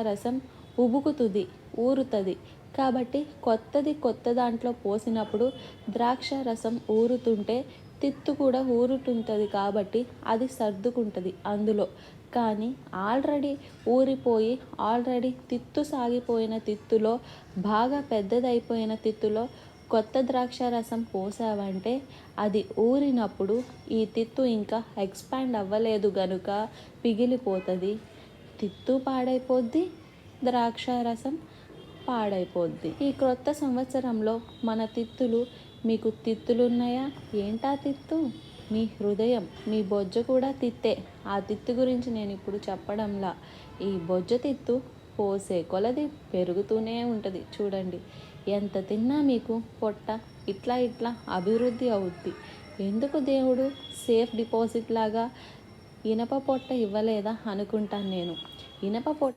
రసం ఉబుకుతుంది, ఊరుతుంది. కాబట్టి కొత్త దాంట్లో పోసినప్పుడు ద్రాక్ష రసం ఊరుతుంటే తిత్తు కూడా ఊరుతుంటుంది కాబట్టి అది సర్దుకుంటుంది అందులో. కానీ ఆల్రెడీ ఊరిపోయి తిత్తు సాగిపోయిన తిత్తులో, బాగా పెద్దదైపోయిన తిత్తులో కొత్త ద్రాక్ష రసం పోసావంటే అది ఊరినప్పుడు ఈ తిత్తు ఇంకా ఎక్స్పాండ్ అవ్వలేదు గనుక పిగిలిపోతుంది. తిత్తు పాడైపోద్ది, ద్రాక్ష రసం పాడైపోద్ది. ఈ క్రొత్త సంవత్సరంలో మన తిత్తులు, మీకు తిత్తులున్నాయా? ఏంటా తిత్తు? మీ హృదయం, మీ బొజ్జ కూడా తిత్తే. ఆ తిత్తు గురించి నేను ఇప్పుడు చెప్పడంలా. ఈ బొజ్జ తిత్తు పోసే కొలది పెరుగుతూనే ఉంటుంది. చూడండి, ఎంత తిన్నా మీకు పొట్ట ఇట్లా అభివృద్ధి అవుద్ది. ఎందుకు దేవుడు సేఫ్ డిపాజిట్ లాగా ఇనప పొట్ట ఇవ్వలేదా అనుకుంటాను నేను. ఇనప పొట్ట